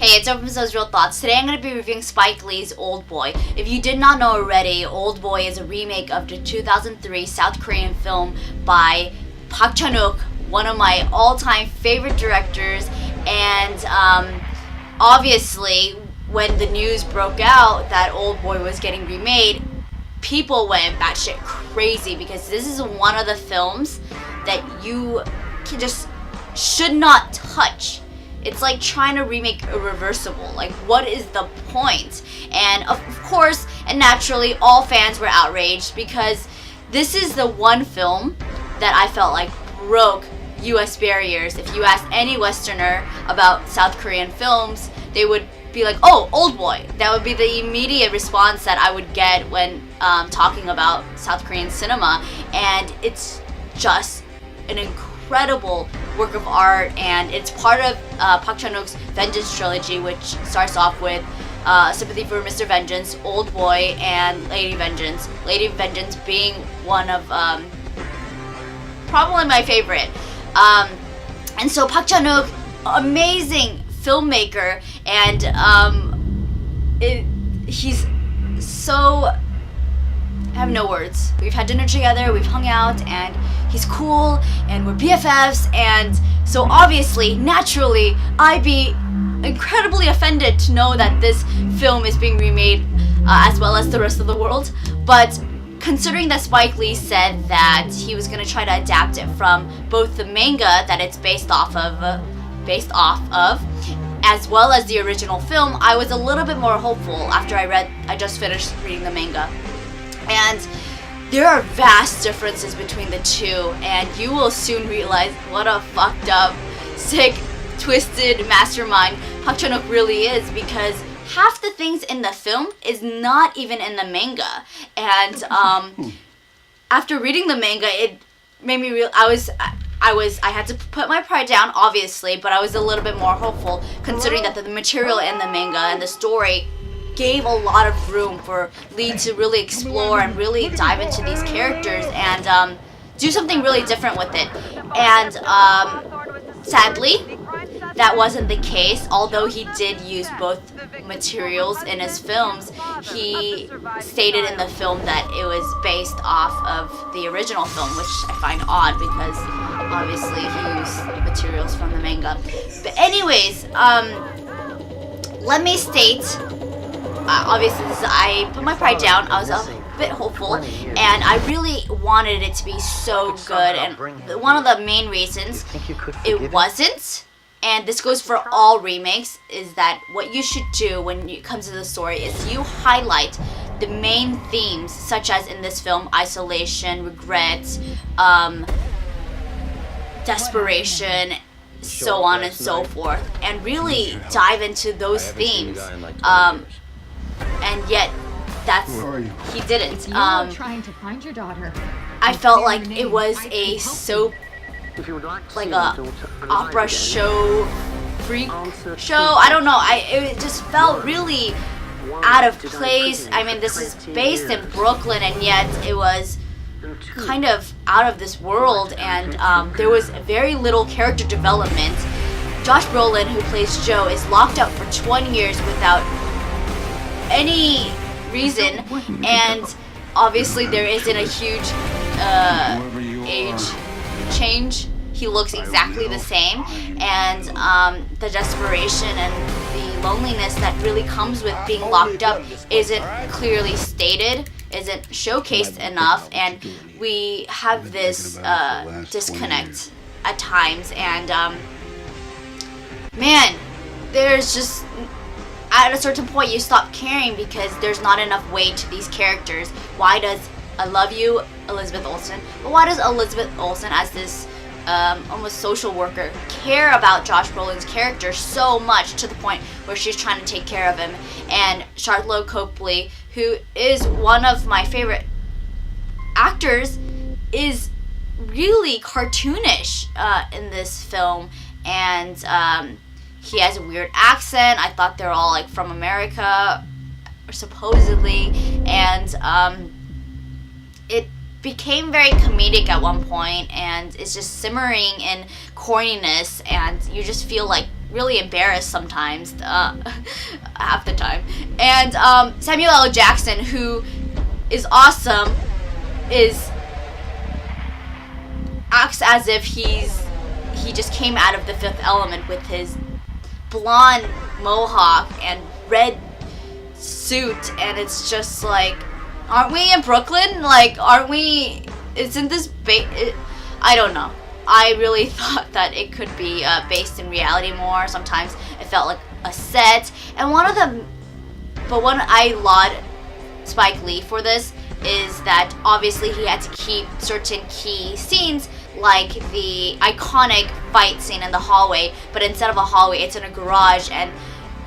Hey, it's Openzo's Real Thoughts. Today I'm going to be reviewing Spike Lee's Oldboy. If you did not know already, Oldboy is a remake of the 2003 South Korean film by Chan-wook, one of my all-time favorite directors, and obviously when the news broke out that Oldboy was getting remade, people went batshit crazy because this is one of the films that you just should not touch. It's like trying to remake Irreversible. Like, what is the point? And of course, and naturally, all fans were outraged because this is the one film that I felt like broke US barriers. If you ask any Westerner about South Korean films, they would be like, oh, Oldboy. That would be the immediate response that I would get when talking about South Korean cinema. And it's just an incredible work of art, and it's part of Park Chan-wook's Vengeance trilogy, which starts off with Sympathy for Mr. Vengeance, Oldboy, and Lady Vengeance. Lady Vengeance being one of probably my favorite. And so Park Chan-wook, amazing filmmaker, and he's so... I have no words. We've had dinner together, we've hung out, and he's cool, and we're BFFs, and so obviously, naturally, I'd be incredibly offended to know that this film is being remade as well as the rest of the world. But considering that Spike Lee said that he was going to try to adapt it from both the manga that it's based off of, as well as the original film, I was a little bit more hopeful after I just finished reading the manga. And there are vast differences between the two, and you will soon realize what a fucked up, sick, twisted mastermind Park Chan-wook really is, because half the things in the film is not even in the manga. And after reading the manga, it made me real. I had to put my pride down, obviously, but I was a little bit more hopeful, considering that the material in the manga and the story gave a lot of room for Lee to really explore and really dive into these characters and do something really different with it. And sadly, that wasn't the case. Although he did use both materials in his films, he stated in the film that it was based off of the original film, which I find odd because obviously he used materials from the manga. But anyways, let me state, obviously I put my pride down. I was a bit hopeful, and I really wanted it to be so good, and one of the main reasons it wasn't, and this goes for all remakes, is that what you should do when it comes to the story is you highlight the main themes, such as in this film, isolation, regret, desperation, so on and so forth, and really dive into those themes. And yet, he didn't. You are trying to find your daughter. I felt like it was a soap, like a opera show, freak show. I don't know. It just felt really out of place. I mean, this is based in Brooklyn, and yet it was kind of out of this world, and there was very little character development. Josh Brolin, who plays Joe, is locked up for 20 years without any reason, and obviously there isn't a huge age change. He looks exactly the same, and the desperation and the loneliness that really comes with being locked up isn't clearly stated, isn't showcased enough, and we have this disconnect at times, and man, there's just, at a certain point you stop caring because there's not enough weight to these characters. Why does, I love you, Elizabeth Olsen, but why does Elizabeth Olsen, as this almost social worker, care about Josh Brolin's character so much to the point where she's trying to take care of him? And Charlotte Copley, who is one of my favorite actors, is really cartoonish in this film, and he has a weird accent. I thought they're all like from America, supposedly, and it became very comedic at one point, and it's just simmering in corniness, and you just feel like really embarrassed sometimes, half the time. And Samuel L. Jackson, who is awesome, acts as if he just came out of The Fifth Element with his blonde mohawk and red suit, and it's just like, aren't we in Brooklyn? Like, aren't we? Isn't this I don't know. I really thought that it could be based in reality more. Sometimes it felt like a set. And one I laud Spike Lee for this is that obviously he had to keep certain key scenes, like the iconic fight scene in the hallway, but instead of a hallway, it's in a garage, and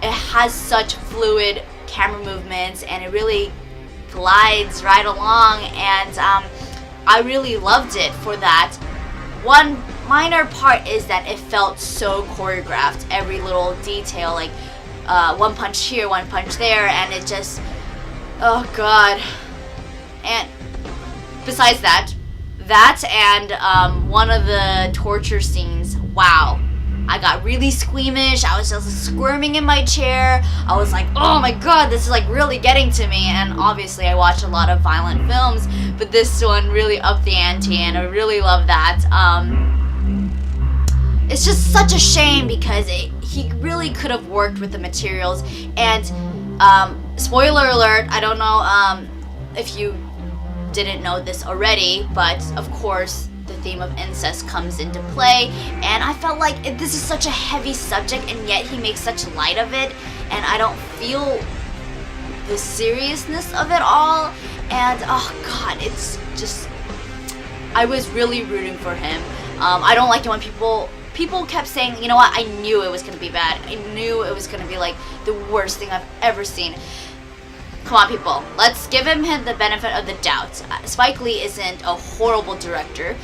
it has such fluid camera movements, and it really glides right along, and I really loved it for that. One minor part is that it felt so choreographed, every little detail, like one punch here, one punch there, and it just, oh god. And besides that and one of the torture scenes, wow. I got really squeamish. I was just squirming in my chair. I was like, oh my god, this is like really getting to me. And obviously I watch a lot of violent films, but this one really upped the ante, and I really love that. It's just such a shame because he really could have worked with the materials. And spoiler alert, I don't know if you didn't know this already, but of course the theme of incest comes into play, and I felt like this is such a heavy subject, and yet he makes such light of it, and I don't feel the seriousness of it all. And oh god, it's just, I was really rooting for him. I don't like it when people kept saying, you know what, I knew it was gonna be bad, I knew it was gonna be like the worst thing I've ever seen. Come on, people. Let's give him the benefit of the doubt. Spike Lee isn't a horrible director.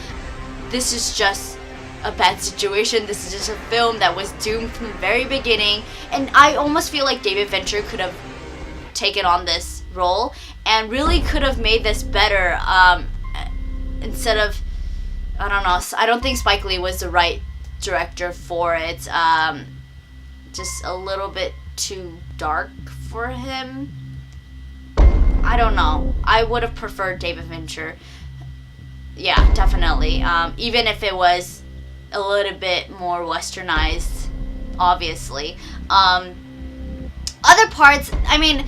This is just a bad situation. This is just a film that was doomed from the very beginning. And I almost feel like David Fincher could have taken on this role and really could have made this better. Instead of, I don't know. I don't think Spike Lee was the right director for it. Just a little bit too dark for him. I don't know. I would have preferred David Fincher. Yeah, definitely. Even if it was a little bit more westernized, obviously. Other parts, I mean,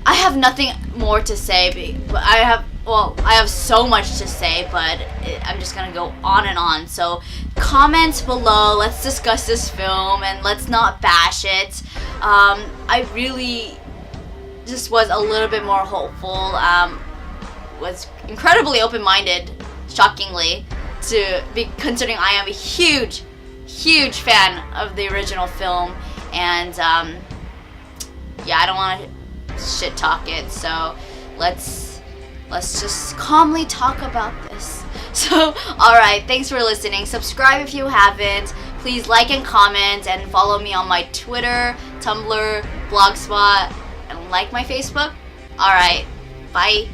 I have nothing more to say. But I have so much to say, but I'm just gonna go on and on. So comment below. Let's discuss this film and let's not bash it. I really just was a little bit more hopeful, was incredibly open-minded, shockingly, to be, considering I am a huge fan of the original film, and yeah, I don't want to shit talk it, so let's just calmly talk about this. So, alright, thanks for listening. Subscribe if you haven't. Please like and comment, and follow me on my Twitter, Tumblr, Blogspot, and like my Facebook. Alright, bye.